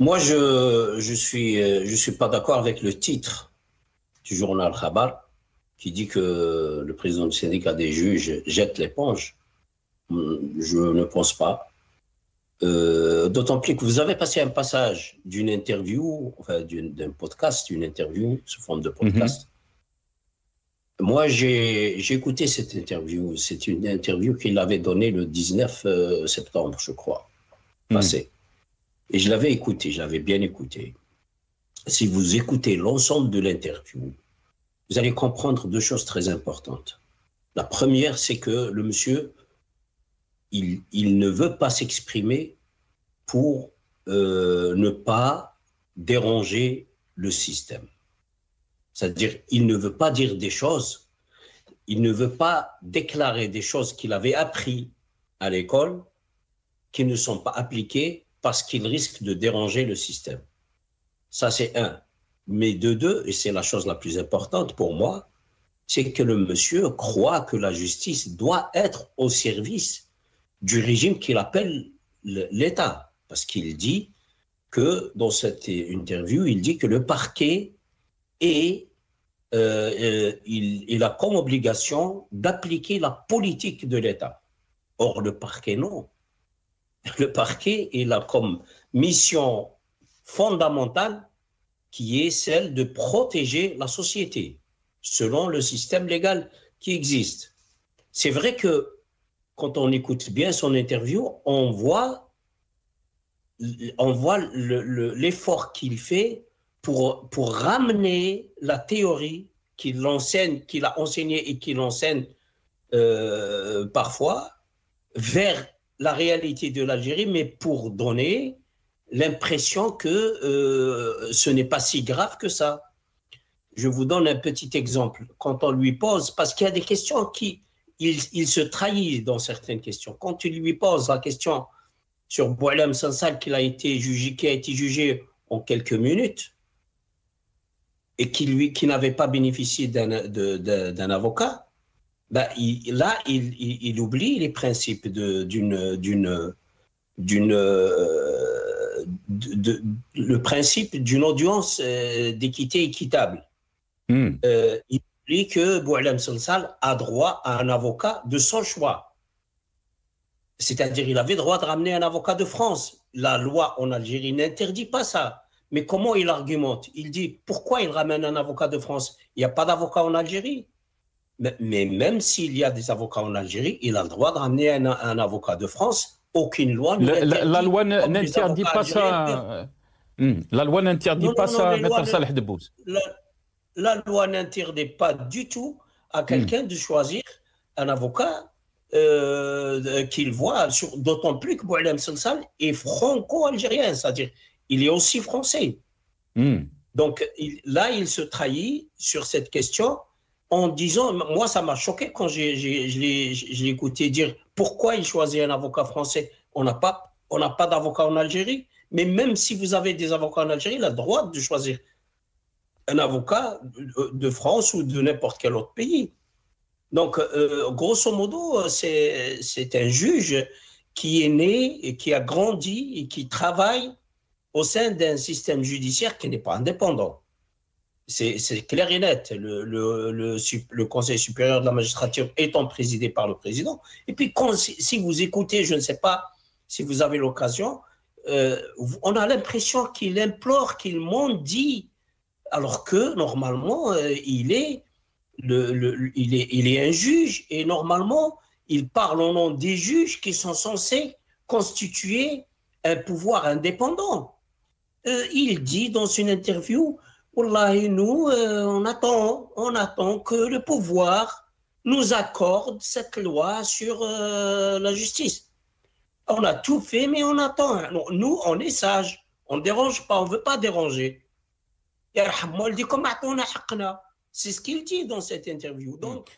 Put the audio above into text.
Moi, je suis pas d'accord avec le titre du journal Khabar qui dit que le président du syndicat des juges jette l'éponge. Je ne pense pas. D'autant plus que vous avez passé un passage d'une interview, enfin d'un podcast, une interview sous forme de Mhm, podcast. Moi, j'ai écouté cette interview. C'est une interview qu'il avait donnée le 19 septembre, je crois, mhm. passé. Et je l'avais écouté, je l'avais bien écouté. Si vous écoutez l'ensemble de l'interview, vous allez comprendre deux choses très importantes. La première, c'est que le monsieur, il ne veut pas s'exprimer pour ne pas déranger le système. C'est-à-dire, il ne veut pas dire des choses, il ne veut pas déclarer des choses qu'il avait apprises à l'école qui ne sont pas appliquées parce qu'il risque de déranger le système. Ça, c'est un. Mais de deux, et c'est la chose la plus importante pour moi, c'est que le monsieur croit que la justice doit être au service du régime qu'il appelle l'État. Parce qu'il dit que, dans cette interview, il dit que le parquet est, il a comme obligation d'appliquer la politique de l'État. Or, le parquet, non. Le parquet, il a comme mission fondamentale qui est celle de protéger la société selon le système légal qui existe. C'est vrai que quand on écoute bien son interview, on voit l'effort qu'il fait pour ramener la théorie qu'il enseigne, qu'il a enseignée et qu'il enseigne parfois vers la réalité de l'Algérie, mais pour donner l'impression que ce n'est pas si grave que ça. Je vous donne un petit exemple. Quand on lui pose, parce qu'il y a des questions qui, il se trahit dans certaines questions. Quand tu lui poses la question sur Boualem Sansal qui a été jugé en quelques minutes et qui n'avait pas bénéficié d'un avocat, ben, il oublie les principes le principe d'une audience d'équité équitable. Mhm. Il dit que Boualem Sansal a droit à un avocat de son choix. C'est-à-dire qu'il avait droit de ramener un avocat de France. La loi en Algérie n'interdit pas ça. Mais comment il argumente? Il dit, pourquoi il ramène un avocat de France? Il n'y a pas d'avocat en Algérie. Mais même s'il y a des avocats en Algérie, il a le droit de ramener un avocat de France. Aucune loi ne La l'interdit, loi comme les n'interdit avocats pas algériens peuvent. ça. La loi n'interdit Non, pas non, non, ça, Maître Saleh Debbouz. la, la loi n'interdit pas du tout à Mhm. quelqu'un de choisir un avocat qu'il voit, d'autant plus que Boualem Sansal est franco-algérien, c'est-à-dire il est aussi français. Mhm. Donc là, il se trahit sur cette question en disant, moi ça m'a choqué quand je l'ai écouté dire pourquoi il choisit un avocat français. On n'a pas d'avocat en Algérie, mais même si vous avez des avocats en Algérie, il a le droit de choisir un avocat de France ou de n'importe quel autre pays. Donc, grosso modo, c'est un juge qui est né et qui a grandi et qui travaille au sein d'un système judiciaire qui n'est pas indépendant. C'est clair et net. Le Conseil supérieur de la magistrature étant présidé par le président. Et puis, si vous écoutez, je ne sais pas si vous avez l'occasion, on a l'impression qu'il implore, qu'il mendie, alors que normalement, il est un juge et normalement, il parle au nom des juges qui sont censés constituer un pouvoir indépendant. Il dit dans une interview, Wallahi, nous, on attend que le pouvoir nous accorde cette loi sur la justice. On a tout fait, mais on attend. Nous, on est sages. On ne dérange pas, on ne veut pas déranger. C'est ce qu'il dit dans cette interview. Donc,